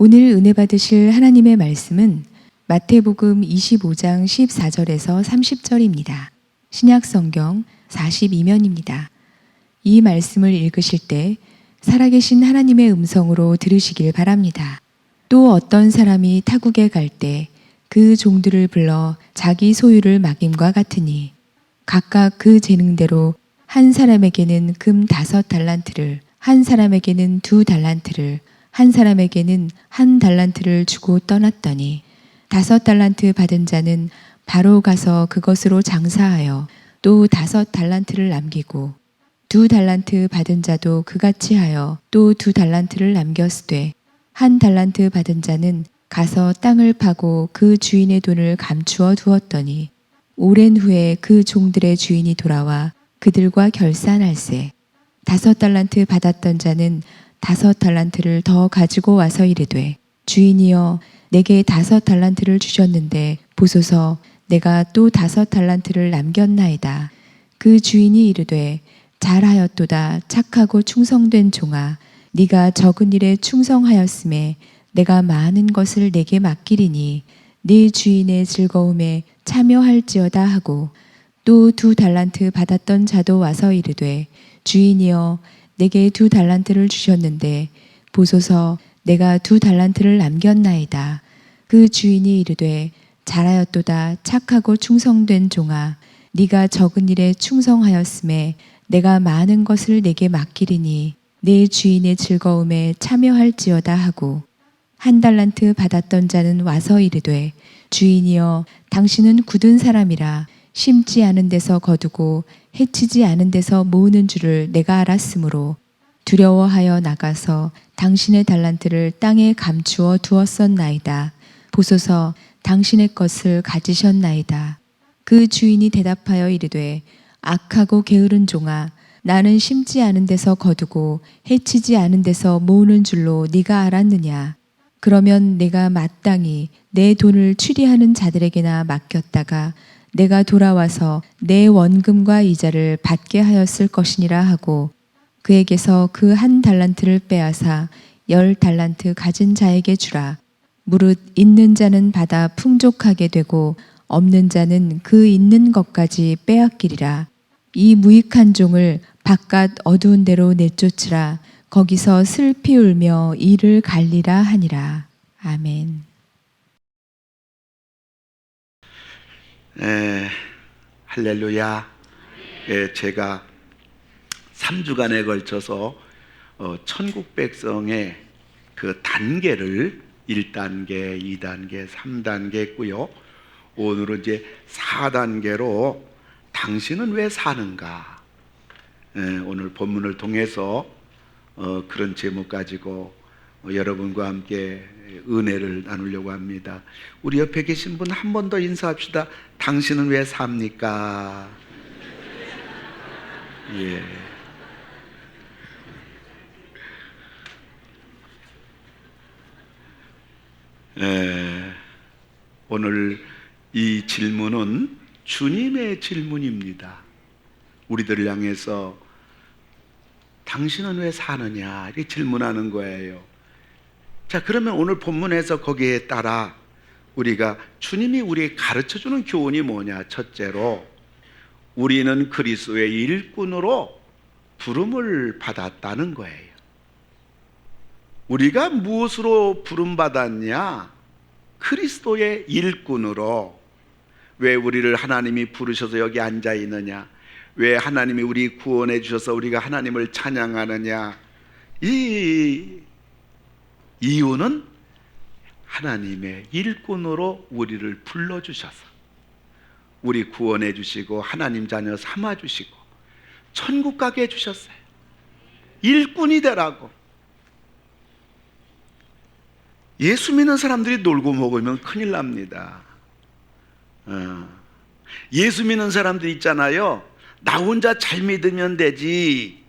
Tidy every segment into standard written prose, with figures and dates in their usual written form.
오늘 은혜 받으실 하나님의 말씀은 마태복음 25장 14절에서 30절입니다. 신약성경 42면입니다. 이 말씀을 읽으실 때 살아계신 하나님의 음성으로 들으시길 바랍니다. 또 어떤 사람이 타국에 갈 때 그 종들을 불러 자기 소유를 맡김과 같으니 각각 그 재능대로 한 사람에게는 금 5달란트를, 한 사람에게는 2달란트를, 한 사람에게는 1달란트를 주고 떠났더니 5달란트 받은 자는 바로 가서 그것으로 장사하여 또 5달란트를 남기고 2달란트 받은 자도 그같이 하여 또 2달란트를 남겼으되 1달란트 받은 자는 가서 땅을 파고 그 주인의 돈을 감추어 두었더니 오랜 후에 그 종들의 주인이 돌아와 그들과 결산할세 5달란트 받았던 자는 5달란트를 더 가지고 와서 이르되 주인이여 내게 5달란트를 주셨는데 보소서 내가 또 5달란트를 남겼나이다. 그 주인이 이르되 잘하였도다 착하고 충성된 종아 네가 적은 일에 충성하였음에 내가 많은 것을 내게 맡기리니 네 주인의 즐거움에 참여할지어다 하고 또 2달란트 받았던 자도 와서 이르되 주인이여 내게 2달란트를 주셨는데 보소서 내가 2달란트를 남겼나이다. 그 주인이 이르되 잘하였도다 착하고 충성된 종아 네가 적은 일에 충성하였음에 내가 많은 것을 내게 맡기리니 내 주인의 즐거움에 참여할지어다 하고 1달란트 받았던 자는 와서 이르되 주인이여 당신은 굳은 사람이라 심지 않은 데서 거두고 해치지 않은 데서 모으는 줄을 내가 알았으므로 두려워하여 나가서 당신의 달란트를 땅에 감추어 두었었나이다. 보소서 당신의 것을 가지셨나이다. 그 주인이 대답하여 이르되 악하고 게으른 종아 나는 심지 않은 데서 거두고 해치지 않은 데서 모으는 줄로 네가 알았느냐. 그러면 내가 마땅히 내 돈을 추리하는 자들에게나 맡겼다가 내가 돌아와서 내 원금과 이자를 받게 하였을 것이니라 하고 그에게서 그 1달란트를 빼앗아 10달란트 가진 자에게 주라. 무릇 있는 자는 받아 풍족하게 되고 없는 자는 그 있는 것까지 빼앗기리라. 이 무익한 종을 바깥 어두운 데로 내쫓으라. 거기서 슬피 울며 이를 갈리라 하니라. 아멘. 할렐루야. 제가 3주간에 걸쳐서 천국 백성의 그 단계를 1단계, 2단계, 3단계 했고요. 오늘은 이제 4단계로 당신은 왜 사는가? 오늘 본문을 통해서 그런 제목 가지고 여러분과 함께 은혜를 나누려고 합니다. 우리 옆에 계신 분 한 번 더 인사합시다. 당신은 왜 삽니까? 예. 오늘 이 질문은 주님의 질문입니다. 우리들을 향해서 당신은 왜 사느냐 이렇게 질문하는 거예요. 자, 그러면 오늘 본문에서 거기에 따라 우리가 주님이 우리에게 가르쳐주는 교훈이 뭐냐? 첫째로 우리는 그리스도의 일꾼으로 부름을 받았다는 거예요. 우리가 무엇으로 부름받았냐? 그리스도의 일꾼으로. 왜 우리를 하나님이 부르셔서 여기 앉아 있느냐? 왜 하나님이 우리 구원해 주셔서 우리가 하나님을 찬양하느냐? 이 이유는 하나님의 일꾼으로 우리를 불러주셔서 우리 구원해 주시고 하나님 자녀 삼아 주시고 천국 가게 해주셨어요. 일꾼이 되라고. 예수 믿는 사람들이 놀고 먹으면 큰일 납니다. 예수 믿는 사람들 있잖아요. 나 혼자 잘 믿으면 되지.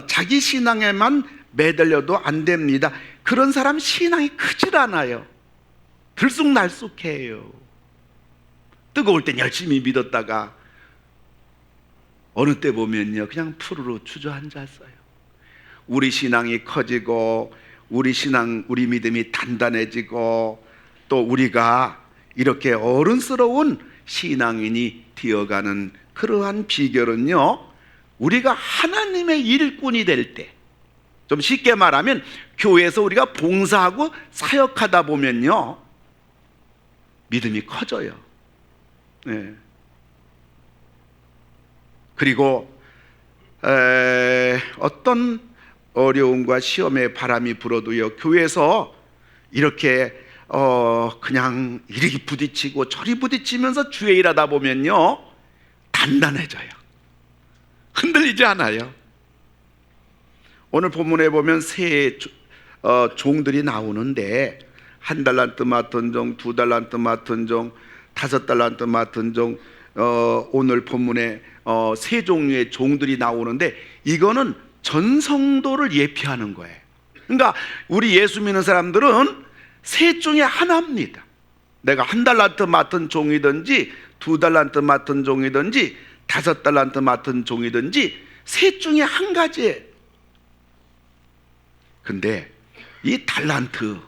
자기 신앙에만 매달려도 안 됩니다. 그런 사람 신앙이 크질 않아요. 들쑥날쑥해요. 뜨거울 땐 열심히 믿었다가 어느 때 보면요 그냥 푸르르 주저앉았어요. 우리 신앙이 커지고 우리 신앙, 우리 믿음이 단단해지고 또 우리가 이렇게 어른스러운 신앙인이 되어가는 그러한 비결은요, 우리가 하나님의 일꾼이 될 때, 좀 쉽게 말하면 교회에서 우리가 봉사하고 사역하다 보면요, 믿음이 커져요. 네. 그리고 어떤 어려움과 시험의 바람이 불어도요, 교회에서 이렇게 그냥 이리 부딪히고 저리 부딪히면서 주의 일하다 보면요, 단단해져요. 흔들리지 않아요. 오늘 본문에 보면 세 종들이 나오는데, 1달란트 맡은 종, 2달란트 맡은 종, 5달란트 맡은 종, 오늘 본문에 세 종류의 종들이 나오는데, 이거는 전성도를 예표하는 거예요. 그러니까 우리 예수 믿는 사람들은 셋 중에 하나입니다. 내가 1달란트 맡은 종이든지 2달란트 맡은 종이든지 5달란트 맡은 종이든지 셋 중에 한 가지예요. 근데 이 달란트,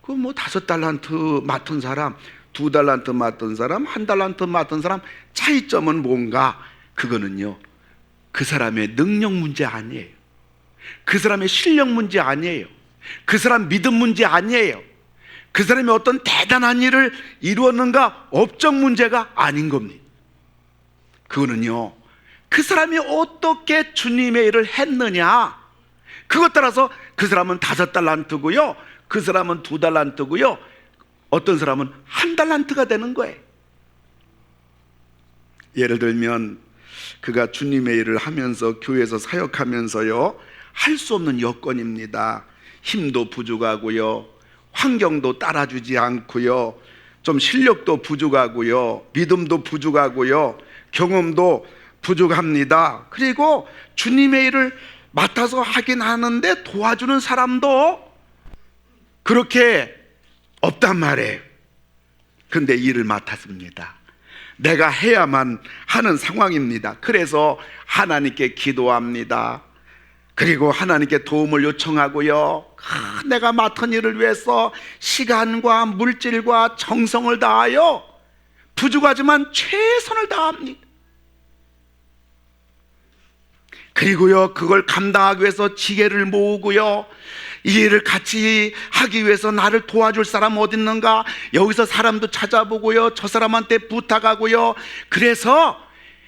그 뭐 5달란트 맡은 사람, 2달란트 맡은 사람, 1달란트 맡은 사람 차이점은 뭔가? 그거는요, 그 사람의 능력 문제 아니에요. 그 사람의 실력 문제 아니에요. 그 사람 믿음 문제 아니에요. 그 사람이 어떤 대단한 일을 이루었는가 업적 문제가 아닌 겁니다. 그거는요, 그 사람이 어떻게 주님의 일을 했느냐, 그것 따라서 그 사람은 5달란트고요, 그 사람은 2달란트고요, 어떤 사람은 1달란트가 되는 거예요. 예를 들면 그가 주님의 일을 하면서 교회에서 사역하면서요, 할 수 없는 여건입니다. 힘도 부족하고요, 환경도 따라주지 않고요, 좀 실력도 부족하고요, 믿음도 부족하고요, 경험도 부족합니다. 그리고 주님의 일을 맡아서 하긴 하는데 도와주는 사람도 그렇게 없단 말이에요. 근데 일을 맡았습니다. 내가 해야만 하는 상황입니다. 그래서 하나님께 기도합니다. 그리고 하나님께 도움을 요청하고요, 내가 맡은 일을 위해서 시간과 물질과 정성을 다하여 부족하지만 최선을 다합니다. 그리고요, 그걸 감당하기 위해서 지혜를 모으고요, 이 일을 같이 하기 위해서 나를 도와줄 사람 어디 있는가, 여기서 사람도 찾아보고요, 저 사람한테 부탁하고요, 그래서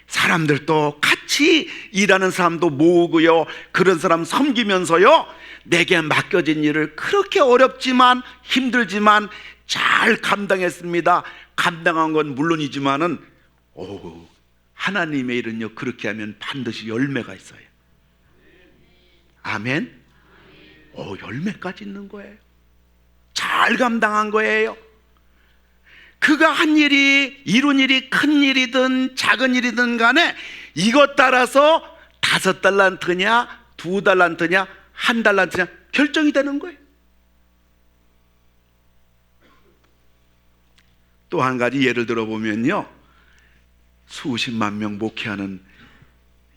사람들도 같이 일하는 사람도 모으고요, 그런 사람 섬기면서요, 내게 맡겨진 일을 그렇게 어렵지만 힘들지만 잘 감당했습니다. 감당한 건 물론이지만은 하나님의 일은요, 그렇게 하면 반드시 열매가 있어요. 아멘. 열매까지 있는 거예요. 잘 감당한 거예요. 그가 한 일이, 이룬 일이 큰 일이든 작은 일이든 간에 이것 따라서 5달란트냐 2달란트냐 1달란트냐 결정이 되는 거예요. 또 한 가지 예를 들어보면요, 수십만 명 목회하는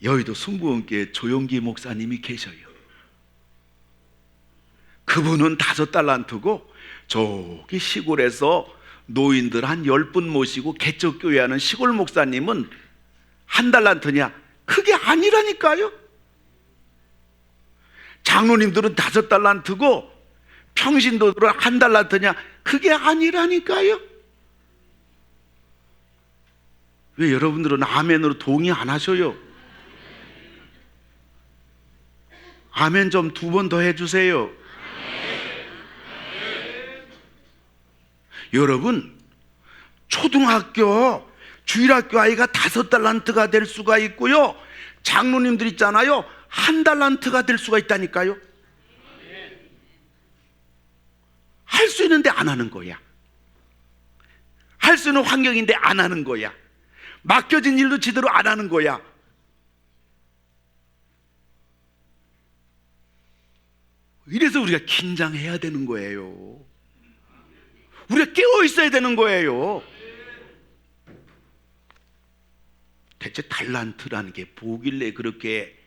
여의도 순부원교회 조용기 목사님이 계셔요. 그분은 5달란트고 저기 시골에서 노인들 한 10분 모시고 개척교회 하는 시골 목사님은 1달란트냐? 그게 아니라니까요. 장로님들은 5달란트고 평신도들은 1달란트냐? 그게 아니라니까요. 왜 여러분들은 아멘으로 동의 안 하셔요? 아멘 좀 2번 더 해주세요. 여러분, 초등학교, 주일학교 아이가 5달란트가 될 수가 있고요, 장로님들 있잖아요, 1달란트가 될 수가 있다니까요. 할 수 있는데 안 하는 거야. 할 수 있는 환경인데 안 하는 거야. 맡겨진 일도 제대로 안 하는 거야. 이래서 우리가 긴장해야 되는 거예요. 우리가 깨어 있어야 되는 거예요. 대체 달란트라는 게 뭐길래 그렇게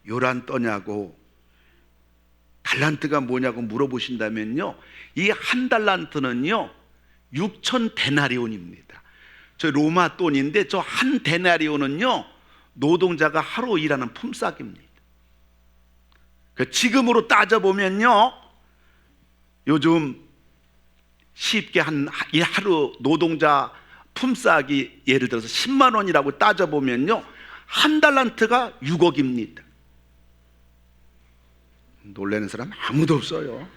요란 떠냐고, 달란트가 뭐냐고 물어보신다면요, 이 한 달란트는요 6천 데나리온입니다. 저 로마 돈인데 저 한 데나리온은요 노동자가 하루 일하는 품삯입니다. 지금으로 따져보면요, 요즘 쉽게 이 하루 노동자 품삯이 예를 들어서 10만 원이라고 따져보면요 한 달란트가 6억입니다. 놀라는 사람 아무도 없어요.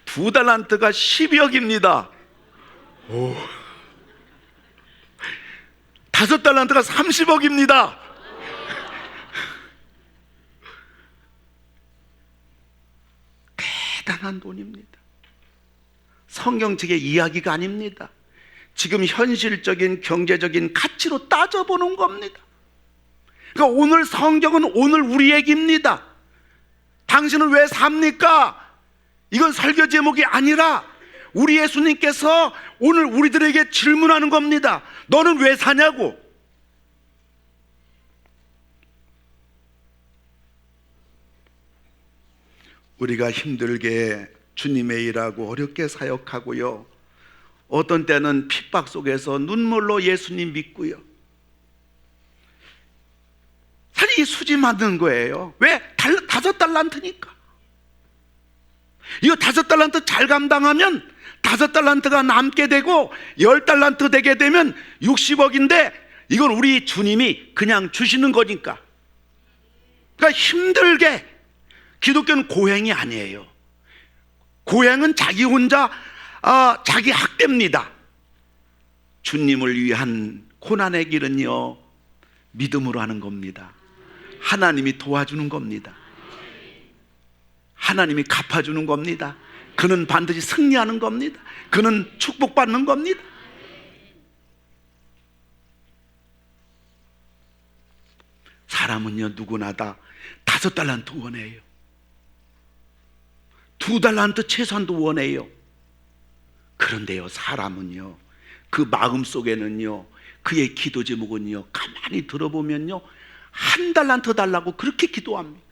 2달란트가 12억입니다. 5달란트가 30억입니다. 대단한 돈입니다. 성경책의 이야기가 아닙니다. 지금 현실적인 경제적인 가치로 따져보는 겁니다. 그러니까 오늘 성경은 오늘 우리 얘기입니다. 당신은 왜 삽니까? 이건 설교 제목이 아니라 우리 예수님께서 오늘 우리들에게 질문하는 겁니다. 너는 왜 사냐고. 우리가 힘들게 주님의 일하고 어렵게 사역하고요, 어떤 때는 핍박 속에서 눈물로 예수님 믿고요, 사실 이 수지 맞는 거예요. 왜? 5달란트니까. 이거 5달란트 잘 감당하면 5달란트가 남게 되고 10달란트 되게 되면 60억인데 이건 우리 주님이 그냥 주시는 거니까. 그러니까 힘들게. 기독교는 고행이 아니에요. 고행은 자기 혼자 자기 학대입니다. 주님을 위한 고난의 길은요 믿음으로 하는 겁니다. 하나님이 도와주는 겁니다. 하나님이 갚아주는 겁니다. 그는 반드시 승리하는 겁니다. 그는 축복받는 겁니다. 사람은요 누구나 다 5달란트 원해요. 2달란트 최소한도 원해요. 그런데요 사람은요 그 마음속에는요 그의 기도 제목은요 가만히 들어보면요 1달란트 달라고 그렇게 기도합니다.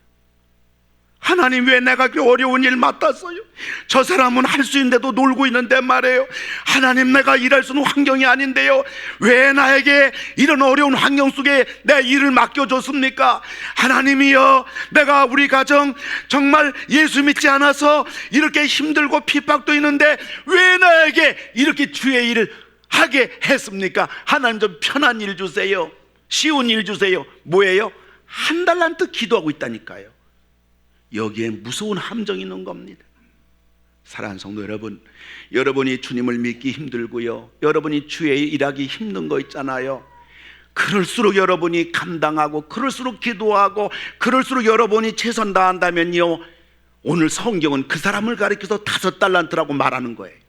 하나님 왜 내가 그 어려운 일 맡았어요? 저 사람은 할 수 있는데도 놀고 있는데 말이에요. 하나님 내가 일할 수 있는 환경이 아닌데요 왜 나에게 이런 어려운 환경 속에 내 일을 맡겨줬습니까? 하나님이여, 내가 우리 가정 정말 예수 믿지 않아서 이렇게 힘들고 핍박도 있는데 왜 나에게 이렇게 주의 일을 하게 했습니까? 하나님 좀 편한 일 주세요. 쉬운 일 주세요. 뭐예요? 1달란트 기도하고 있다니까요. 여기에 무서운 함정이 있는 겁니다. 사랑하는 성도 여러분, 여러분이 주님을 믿기 힘들고요, 여러분이 주의 일하기 힘든 거 있잖아요. 그럴수록 여러분이 감당하고 그럴수록 기도하고 그럴수록 여러분이 최선 다한다면요 오늘 성경은 그 사람을 가리켜서 5달란트라고 말하는 거예요.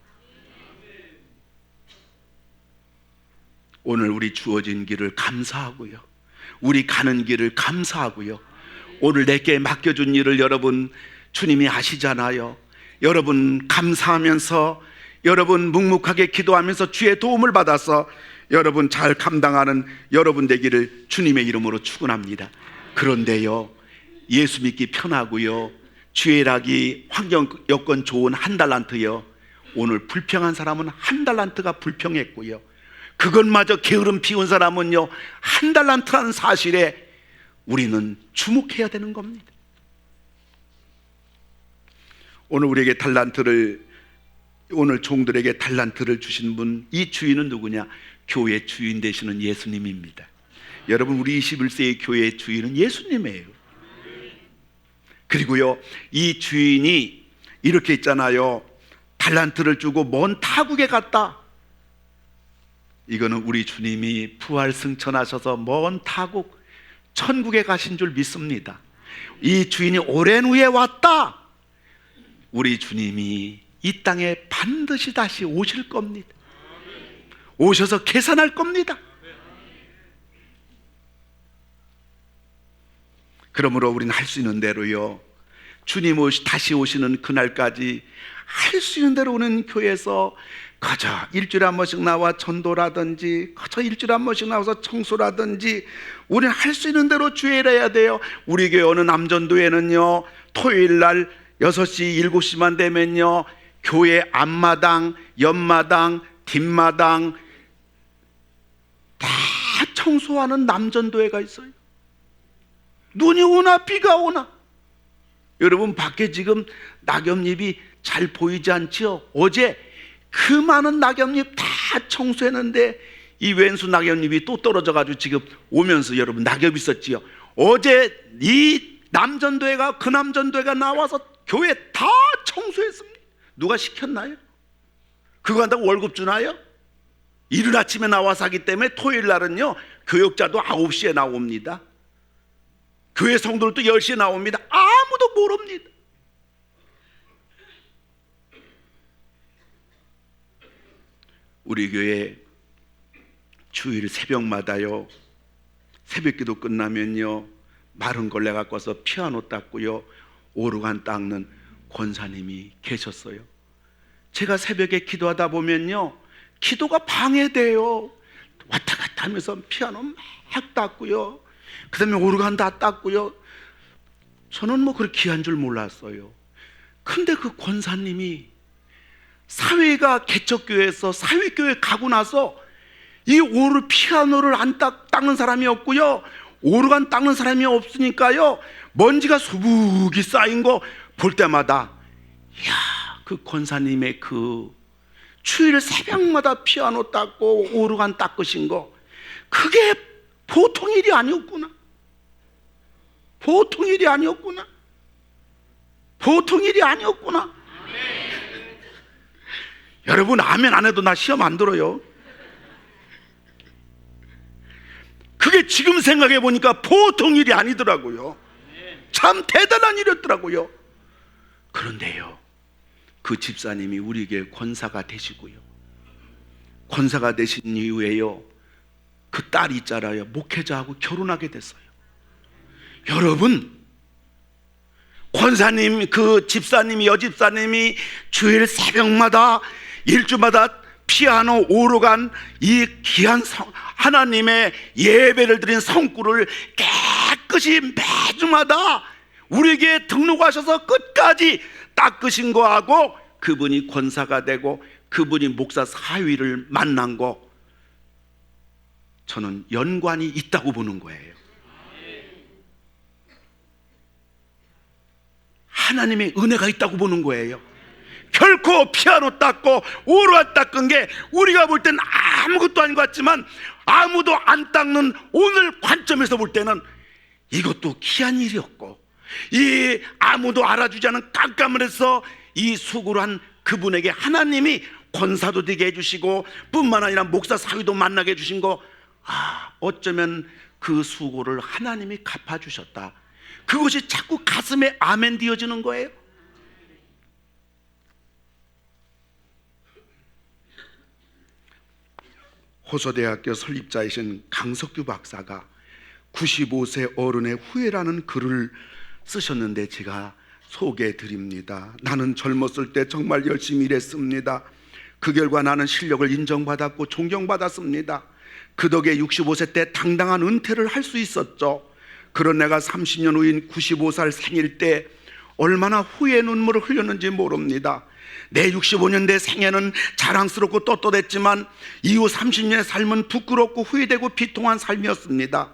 오늘 우리 주어진 길을 감사하고요, 우리 가는 길을 감사하고요, 오늘 내게 맡겨준 일을 여러분 주님이 아시잖아요. 여러분 감사하면서 여러분 묵묵하게 기도하면서 주의 도움을 받아서 여러분 잘 감당하는 여러분 되기를 주님의 이름으로 축원합니다. 그런데요 예수 믿기 편하고요 주의 일하기 환경 여건 좋은 1달란트요 오늘 불평한 사람은 1달란트가 불평했고요 그것마저 게으름 피운 사람은요 1달란트라는 사실에 우리는 주목해야 되는 겁니다. 오늘 우리에게 오늘 종들에게 달란트를 주신 분, 이 주인은 누구냐? 교회 주인 되시는 예수님입니다. 여러분 우리 21세의 교회의 주인은 예수님이에요. 그리고요 이 주인이 이렇게 있잖아요, 달란트를 주고 먼 타국에 갔다. 이거는 우리 주님이 부활 승천하셔서 먼 타국 천국에 가신 줄 믿습니다. 이 주인이 오랜 후에 왔다. 우리 주님이 이 땅에 반드시 다시 오실 겁니다. 오셔서 계산할 겁니다. 그러므로 우리는 할 수 있는 대로요 주님 다시 오시는 그날까지 할 수 있는 대로 오는 교회에서 그저 일주일에 한 번씩 나와 전도라든지 그저 일주일에 한 번씩 나와서 청소라든지 우리는 할 수 있는 대로 주일을 해야 돼요. 우리 교회 어느 남전도에는요, 토요일 날 6시 7시만 되면요, 교회 앞마당, 옆마당, 뒷마당 다 청소하는 남전도회가 있어요. 눈이 오나 비가 오나. 여러분 밖에 지금 낙엽잎이 잘 보이지 않지요? 어제 그 많은 낙엽잎 다 청소했는데 이 왼수 낙엽잎이 또 떨어져가지고 지금 오면서 여러분 낙엽이 있었지요. 어제 이 남전도회가 그 남전도회가 나와서 교회 다 청소했습니다. 누가 시켰나요? 그거 한다고 월급 주나요? 이른 아침에 나와서 하기 때문에 토요일 날은요, 교역자도 9시에 나옵니다. 교회 성도들도 10시에 나옵니다. 아무도 모릅니다. 우리 교회 주일 새벽마다요, 새벽기도 끝나면요, 마른 걸레 갖고 와서 피아노 닦고요, 오르간 닦는 권사님이 계셨어요. 제가 새벽에 기도하다 보면요, 기도가 방해돼요. 왔다 갔다 하면서 피아노 막 닦고요, 그 다음에 오르간 다 닦고요. 저는 뭐 그렇게 귀한 줄 몰랐어요. 근데 그 권사님이 사회가 개척교회에서 사회교회 가고 나서 이 피아노를 안 닦는 사람이 없고요, 오르간 닦는 사람이 없으니까요, 먼지가 수북이 쌓인 거 볼 때마다, 이야, 그 권사님의 그 주일 새벽마다 피아노 닦고 오르간 닦으신 거, 그게 보통 일이 아니었구나. 보통 일이 아니었구나. 보통 일이 아니었구나. 여러분 아멘 안 해도 나 시험 안 들어요. 그게 지금 생각해 보니까 보통 일이 아니더라고요. 참 대단한 일이었더라고요. 그런데요, 그 집사님이 우리 교회 권사가 되시고요, 권사가 되신 이후에요, 그 딸이 있잖아요, 목회자하고 결혼하게 됐어요. 여러분, 권사님, 그 집사님이, 여집사님이 주일 새벽마다 일주마다 피아노, 오르간, 이 귀한 하나님의 예배를 드린 성구를 깨끗이 매주마다 우리에게 등록하셔서 끝까지 닦으신 거하고, 그분이 권사가 되고 그분이 목사 사위를 만난 거, 저는 연관이 있다고 보는 거예요. 하나님의 은혜가 있다고 보는 거예요. 결코 피아노 닦고 오르간 닦은 게 우리가 볼 때는 아무것도 아닌 것 같지만, 아무도 안 닦는 오늘 관점에서 볼 때는 이것도 귀한 일이었고, 이 아무도 알아주지 않은 깜깜을해서 이 수고를 한 그분에게 하나님이 권사도 되게 해주시고 뿐만 아니라 목사 사위도 만나게 해주신 거, 어쩌면 그 수고를 하나님이 갚아주셨다, 그것이 자꾸 가슴에 아멘 되어지는 거예요. 호서대학교 설립자이신 강석규 박사가 95세 어른의 후회라는 글을 쓰셨는데 제가 소개해 드립니다. 나는 젊었을 때 정말 열심히 일했습니다. 그 결과 나는 실력을 인정받았고 존경받았습니다. 그 덕에 65세 때 당당한 은퇴를 할 수 있었죠. 그런 내가 30년 후인 95살 생일 때 얼마나 후회의 눈물을 흘렸는지 모릅니다. 내 65년 대 생애는 자랑스럽고 떳떳했지만 이후 30년의 삶은 부끄럽고 후회되고 비통한 삶이었습니다.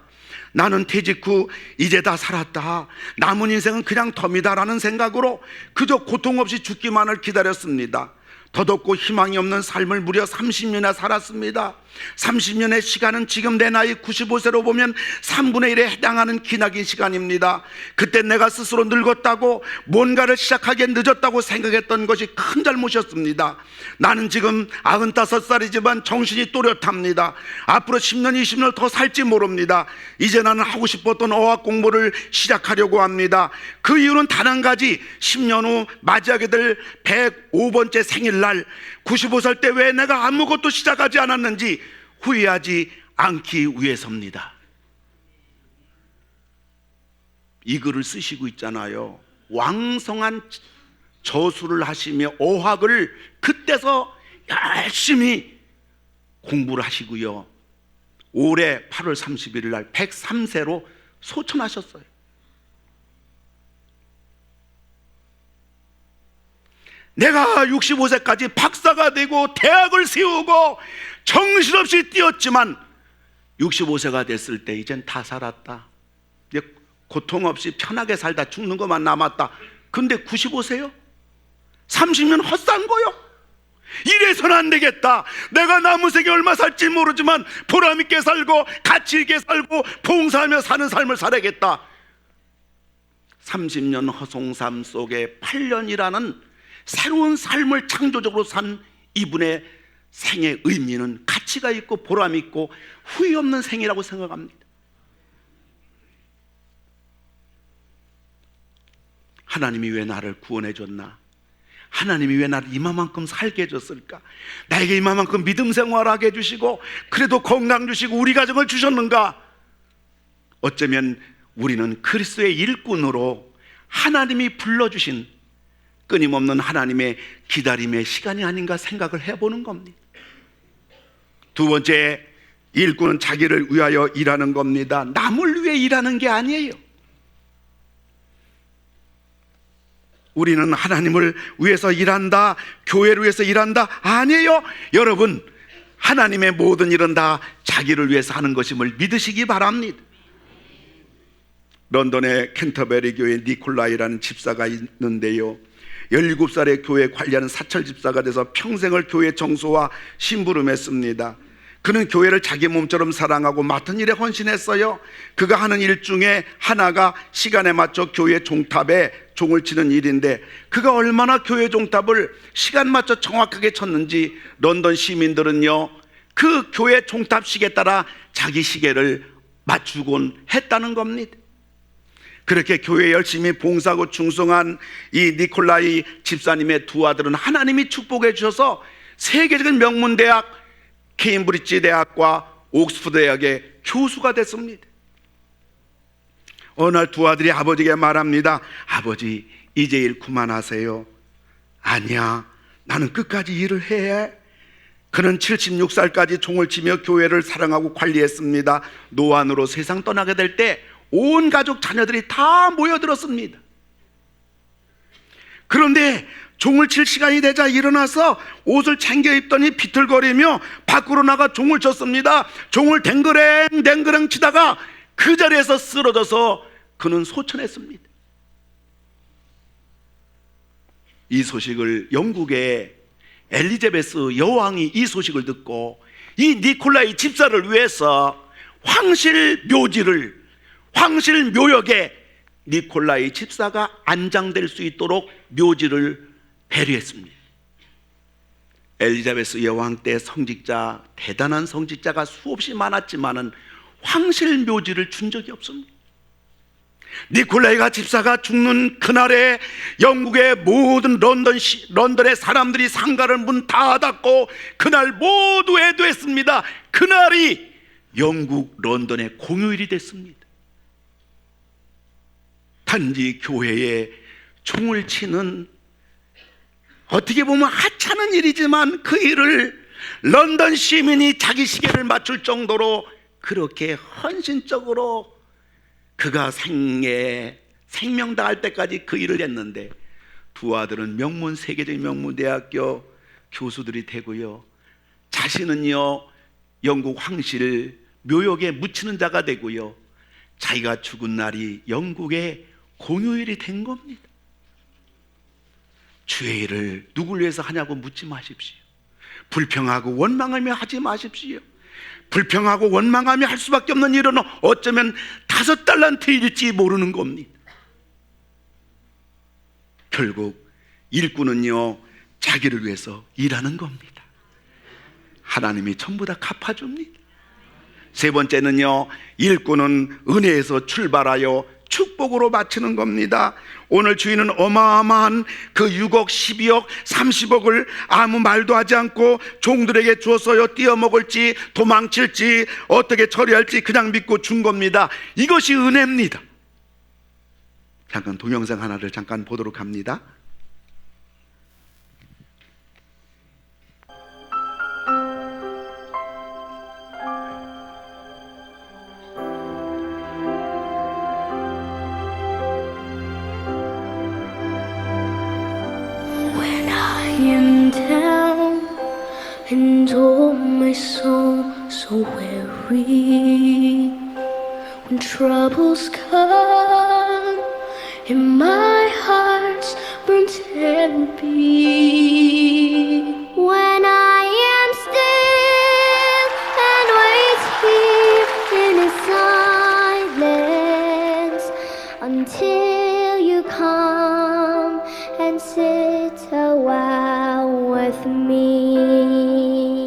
나는 퇴직 후 이제 다 살았다, 남은 인생은 그냥 덤이다라는 생각으로 그저 고통 없이 죽기만을 기다렸습니다. 더덥고 희망이 없는 삶을 무려 30년이나 살았습니다. 30년의 시간은 지금 내 나이 95세로 보면 3분의 1에 해당하는 기나긴 시간입니다. 그때 내가 스스로 늙었다고, 뭔가를 시작하기에 늦었다고 생각했던 것이 큰 잘못이었습니다. 나는 지금 95살이지만 정신이 또렷합니다. 앞으로 10년, 20년 더 살지 모릅니다. 이제 나는 하고 싶었던 어학 공부를 시작하려고 합니다. 그 이유는 단 한 가지, 10년 후 맞이하게 될 105번째 생일날 95살 때 왜 내가 아무것도 시작하지 않았는지 후회하지 않기 위해서입니다. 이 글을 쓰시고 있잖아요. 왕성한 저수를 하시며 어학을 그때서 열심히 공부를 하시고요. 올해 8월 31일 날 103세로 소천하셨어요. 내가 65세까지 박사가 되고 대학을 세우고 정신없이 뛰었지만 65세가 됐을 때 이젠 다 살았다. 이제 고통 없이 편하게 살다 죽는 것만 남았다. 근데 95세요? 30년 헛산 거요? 이래서는 안 되겠다. 내가 남은 생에 얼마 살지 모르지만 보람 있게 살고 가치 있게 살고 봉사하며 사는 삶을 살아야겠다. 30년 허송삶 속에 8년이라는 새로운 삶을 창조적으로 산 이분의 생의 의미는 가치가 있고 보람 있고 후회 없는 생이라고 생각합니다. 하나님이 왜 나를 구원해 줬나? 하나님이 왜 나를 이만큼 살게 해줬을까? 나에게 이만큼 믿음 생활하게 해주시고 그래도 건강 주시고 우리 가정을 주셨는가? 어쩌면 우리는 그리스도의 일꾼으로 하나님이 불러주신 끊임없는 하나님의 기다림의 시간이 아닌가 생각을 해보는 겁니다. 두 번째, 일꾼은 자기를 위하여 일하는 겁니다. 남을 위해 일하는 게 아니에요. 우리는 하나님을 위해서 일한다, 교회를 위해서 일한다, 아니에요. 여러분, 하나님의 모든 일은 다 자기를 위해서 하는 것임을 믿으시기 바랍니다. 런던의 캔터베리 교회 니콜라이라는 집사가 있는데요, 17살의 교회 관리하는 사철 집사가 돼서 평생을 교회 정소와 심부름했습니다. 그는 교회를 자기 몸처럼 사랑하고 맡은 일에 헌신했어요. 그가 하는 일 중에 하나가 시간에 맞춰 교회 종탑에 종을 치는 일인데, 그가 얼마나 교회 종탑을 시간 맞춰 정확하게 쳤는지 런던 시민들은요, 그 교회 종탑 시계에 따라 자기 시계를 맞추곤 했다는 겁니다. 그렇게 교회에 열심히 봉사하고 충성한 이 니콜라이 집사님의 두 아들은 하나님이 축복해 주셔서 세계적인 명문대학 케임브리지 대학과 옥스퍼드 대학의 교수가 됐습니다. 어느 날 두 아들이 아버지에게 말합니다. 아버지, 이제 일 그만하세요. 아니야, 나는 끝까지 일을 해야 해. 그는 76살까지 종을 치며 교회를 사랑하고 관리했습니다. 노안으로 세상 떠나게 될 때 온 가족 자녀들이 다 모여들었습니다. 그런데 종을 칠 시간이 되자 일어나서 옷을 챙겨 입더니 비틀거리며 밖으로 나가 종을 쳤습니다. 종을 댕그랭 치다가 그 자리에서 쓰러져서 그는 소천했습니다. 이 소식을 영국의 엘리자베스 여왕이 이 소식을 듣고 이 니콜라이 집사를 위해서 황실 묘역에 니콜라이 집사가 안장될 수 있도록 묘지를 배려했습니다. 엘리자베스 여왕 때 성직자, 대단한 성직자가 수없이 많았지만은 황실 묘지를 준 적이 없습니다. 니콜라이가 집사가 죽는 그날에 영국의 모든 런던의 사람들이 상가를 문 다 닫고 그날 모두 애도했습니다. 그날이 영국 런던의 공휴일이 됐습니다. 단지 교회에 종을 치는, 어떻게 보면 하찮은 일이지만 그 일을 런던 시민이 자기 시계를 맞출 정도로 그렇게 헌신적으로 그가 생명 다할 때까지 그 일을 했는데, 두 아들은 세계적인 명문대학교 교수들이 되고요, 자신은요 영국 황실 묘역에 묻히는 자가 되고요, 자기가 죽은 날이 영국의 공휴일이 된 겁니다. 주의 일을 누굴 위해서 하냐고 묻지 마십시오. 불평하고 원망하며 하지 마십시오. 불평하고 원망하며 할 수밖에 없는 일은 어쩌면 5달란트일지 모르는 겁니다. 결국 일꾼은요 자기를 위해서 일하는 겁니다. 하나님이 전부 다 갚아줍니다. 세 번째는요, 일꾼은 은혜에서 출발하여 축복으로 바치는 겁니다. 오늘 주인은 어마어마한 그 6억, 12억, 30억을 아무 말도 하지 않고 종들에게 주어서요 띄어먹을지 도망칠지 어떻게 처리할지 그냥 믿고 준 겁니다. 이것이 은혜입니다. 잠깐 동영상 하나를 잠깐 보도록 합니다. came down and told my soul so weary. When troubles come and my heart's burnt heavy, when I am still and wait here in His silence until you come and sit a while with me.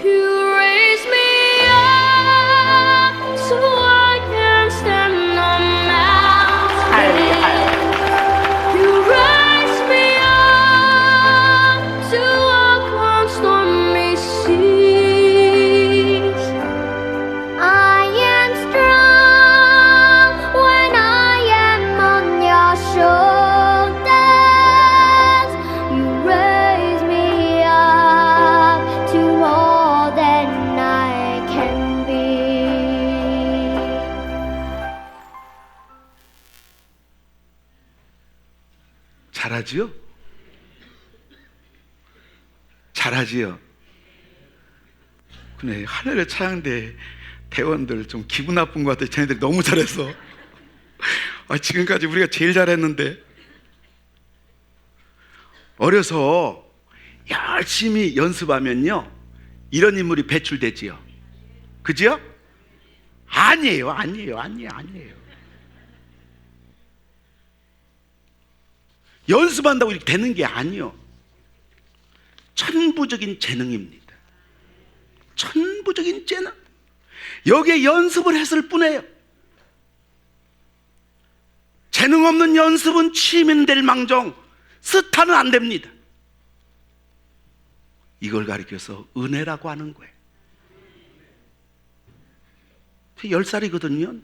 You raise me up so I can stand on mountains. You raise me up to walk on stormy seas. I am strong when I am on your shoulders. You raise me up to more than I can be. 잘하지요? 잘하지요? 근데 하늘의 차양대 대원들 좀 기분 나쁜 것 같아요. 쟤네들이 너무 잘했어. 지금까지 우리가 제일 잘했는데. 어려서 열심히 연습하면요 이런 인물이 배출되지요. 그죠? 아니에요. 연습한다고 이렇게 되는 게 아니요. 천부적인 재능입니다. 천부적인 재능. 여기에 연습을 했을 뿐이에요. 재능 없는 연습은 취미될 망정 스타는 안 됩니다. 이걸 가리켜서 은혜라고 하는 거예요. 10살이거든요.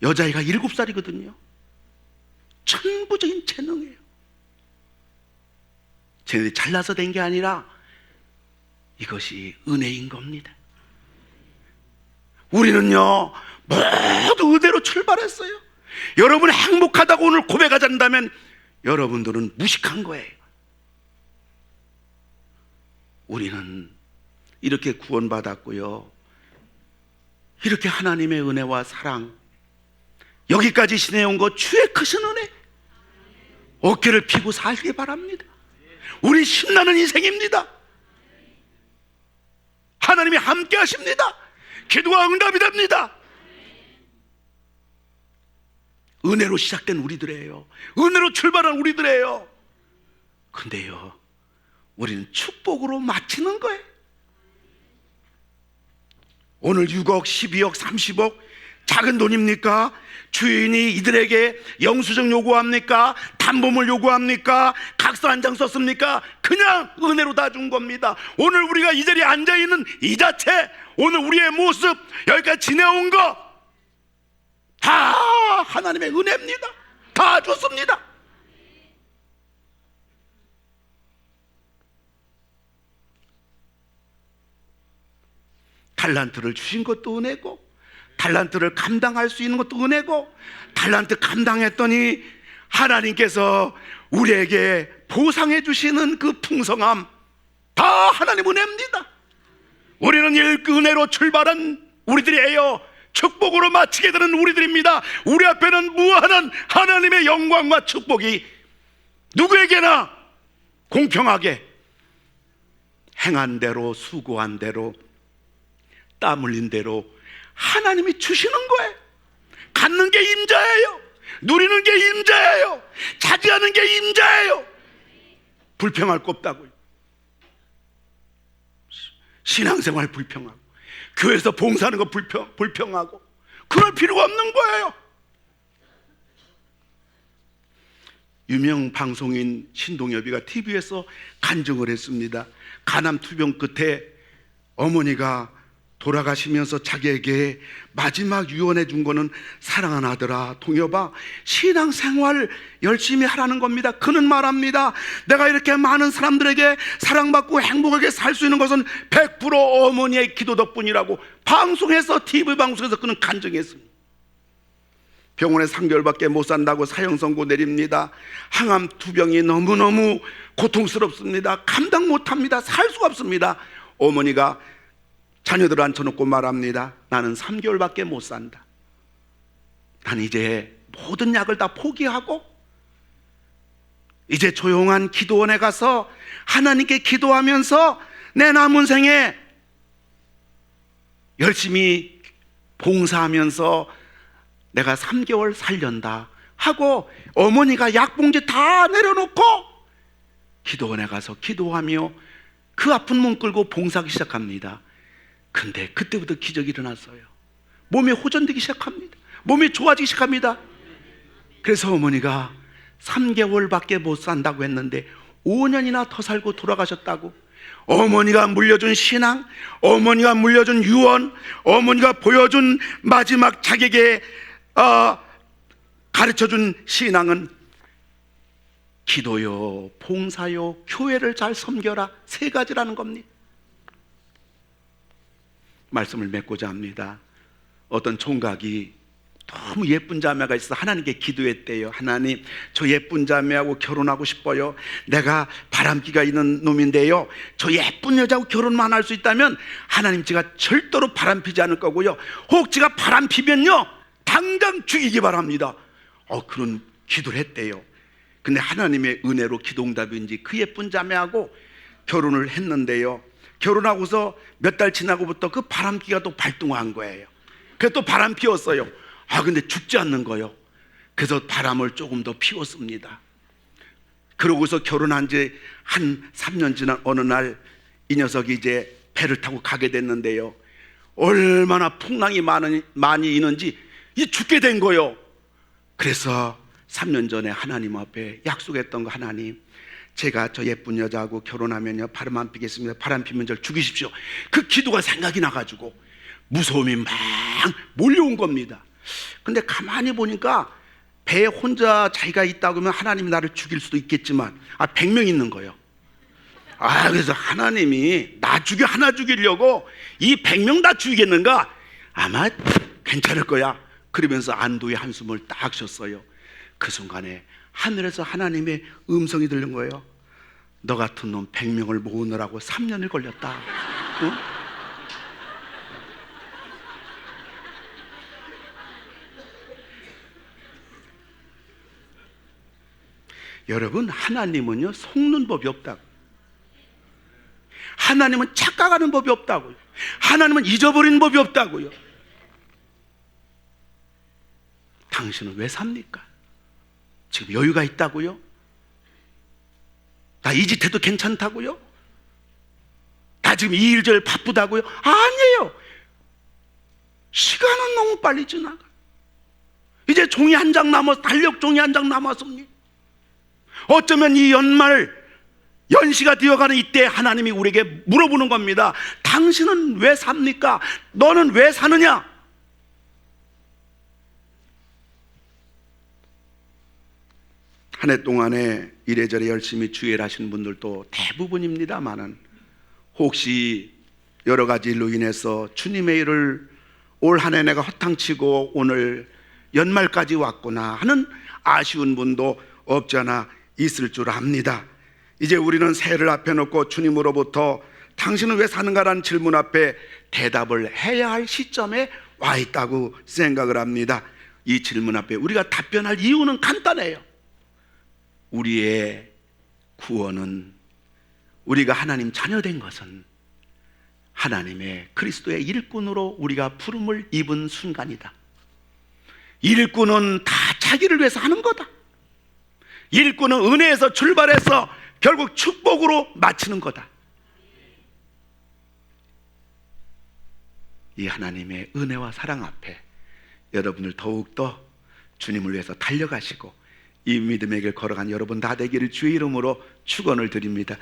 여자애가 7살이거든요. 천부적인 재능이에요. 쟤네들이 잘나서 된 게 아니라 이것이 은혜인 겁니다. 우리는요 모두 은혜로 출발했어요. 여러분 행복하다고 오늘 고백하잔다면 여러분들은 무식한 거예요. 우리는 이렇게 구원받았고요, 이렇게 하나님의 은혜와 사랑 여기까지 지내온 것 주의 크신 은혜 어깨를 피고 살기 바랍니다. 우리 신나는 인생입니다. 하나님이 함께 하십니다. 기도가 응답이 됩니다. 은혜로 시작된 우리들이에요. 은혜로 출발한 우리들이에요. 근데요 우리는 축복으로 마치는 거예요. 오늘 6억, 12억, 30억 작은 돈입니까? 주인이 이들에게 영수증 요구합니까? 담보물 요구합니까? 각서 한 장 썼습니까? 그냥 은혜로 다 준 겁니다. 오늘 우리가 이 자리에 앉아있는 이 자체, 오늘 우리의 모습, 여기까지 지내온 거 다 하나님의 은혜입니다. 다 줬습니다. 달란트를 주신 것도 은혜고, 달란트를 감당할 수 있는 것도 은혜고, 달란트 감당했더니 하나님께서 우리에게 보상해 주시는 그 풍성함 다 하나님 은혜입니다. 우리는 이 은혜로 출발한 우리들이에요. 축복으로 마치게 되는 우리들입니다. 우리 앞에는 무한한 하나님의 영광과 축복이 누구에게나 공평하게 행한 대로, 수고한 대로, 땀 흘린 대로 하나님이 주시는 거예요. 갖는 게 임자예요. 누리는 게 임자예요. 차지하는 게 임자예요. 불평할 거 없다고요. 신앙생활 불평하고, 교회에서 봉사하는 거 불평하고, 그럴 필요가 없는 거예요. 유명 방송인 신동엽이가 TV에서 간증을 했습니다. 간암 투병 끝에 어머니가 돌아가시면서 자기에게 마지막 유언해 준 거는 사랑하는 아들아 동엽아 신앙생활 열심히 하라는 겁니다. 그는 말합니다. 내가 이렇게 많은 사람들에게 사랑받고 행복하게 살 수 있는 것은 100% 어머니의 기도 덕분이라고 방송에서, TV 방송에서 그는 간증했습니다. 병원에 3개월밖에 못 산다고 사형 선고 내립니다. 항암 투병이 너무너무 고통스럽습니다. 감당 못합니다. 살 수가 없습니다. 어머니가 자녀들 앉혀놓고 말합니다. 나는 3개월밖에 못 산다. 난 이제 모든 약을 다 포기하고 이제 조용한 기도원에 가서 하나님께 기도하면서 내 남은 생에 열심히 봉사하면서 내가 3개월 살련다 하고 어머니가 약봉지 다 내려놓고 기도원에 가서 기도하며 그 아픈 몸 끌고 봉사하기 시작합니다. 근데 그때부터 기적이 일어났어요. 몸이 호전되기 시작합니다. 몸이 좋아지기 시작합니다. 그래서 어머니가 3개월밖에 못 산다고 했는데 5년이나 더 살고 돌아가셨다고. 어머니가 물려준 신앙, 어머니가 물려준 유언, 어머니가 보여준 마지막 자기에게 가르쳐준 신앙은 기도요, 봉사요, 교회를 잘 섬겨라, 3가지라는 겁니다. 말씀을 맺고자 합니다. 어떤 총각이 너무 예쁜 자매가 있어 하나님께 기도했대요. 하나님, 저 예쁜 자매하고 결혼하고 싶어요. 내가 바람기가 있는 놈인데요, 저 예쁜 여자하고 결혼만 할 수 있다면 하나님, 제가 절대로 바람 피지 않을 거고요, 혹 제가 바람 피면요 당장 죽이기 바랍니다. 그런 기도를 했대요. 근데 하나님의 은혜로 기도응답인지 그 예쁜 자매하고 결혼을 했는데요, 결혼하고서 몇 달 지나고부터 그 바람기가 또 발동한 거예요. 그래서 또 바람 피웠어요. 근데 죽지 않는 거예요. 그래서 바람을 조금 더 피웠습니다. 그러고서 결혼한 지 한 3년 지난 어느 날 이 녀석이 이제 배를 타고 가게 됐는데요, 얼마나 풍랑이 많이 있는지 이 죽게 된 거예요. 그래서 3년 전에 하나님 앞에 약속했던 거, 하나님, 제가 저 예쁜 여자하고 결혼하면요 바람 안 피겠습니다. 바람 피면 저를 죽이십시오. 그 기도가 생각이 나가지고 무서움이 막 몰려온 겁니다. 근데 가만히 보니까 배에 혼자 자기가 있다고 하면 하나님이 나를 죽일 수도 있겠지만 100명 있는 거예요. 그래서 하나님이 하나 죽이려고 이 100명 다 죽이겠는가? 아마 괜찮을 거야. 그러면서 안도의 한숨을 딱 쉬었어요. 그 순간에 하늘에서 하나님의 음성이 들린 거예요. 너 같은 놈 100명을 모으느라고 3년을 걸렸다. 응? 여러분, 하나님은요 속는 법이 없다고. 하나님은 착각하는 법이 없다고요. 하나님은 잊어버리는 법이 없다고요. 당신은 왜 삽니까? 지금 여유가 있다고요? 나 이 짓 해도 괜찮다고요? 나 지금 이 일절 바쁘다고요? 아니에요. 시간은 너무 빨리 지나가. 이제 종이 한 장 달력 종이 한 장 남았습니다. 어쩌면 이 연시가 되어가는 이때 하나님이 우리에게 물어보는 겁니다. 당신은 왜 삽니까? 너는 왜 사느냐? 한 해 동안에 이래저래 열심히 주일 하신 분들도 대부분입니다만은, 혹시 여러 가지 일로 인해서 주님의 일을 올 한 해 내가 허탕치고 오늘 연말까지 왔구나 하는 아쉬운 분도 없지 않아 있을 줄 압니다. 이제 우리는 새해를 앞에 놓고 주님으로부터 당신은 왜 사는가라는 질문 앞에 대답을 해야 할 시점에 와 있다고 생각을 합니다. 이 질문 앞에 우리가 답변할 이유는 간단해요. 우리의 구원은, 우리가 하나님 자녀된 것은 하나님의 그리스도의 일꾼으로 우리가 부름을 입은 순간이다. 일꾼은 다 자기를 위해서 하는 거다. 일꾼은 은혜에서 출발해서 결국 축복으로 마치는 거다. 이 하나님의 은혜와 사랑 앞에 여러분을 더욱더 주님을 위해서 달려가시고 이 믿음의 길 걸어간 여러분 다 되기를 주의 이름으로 축원을 드립니다.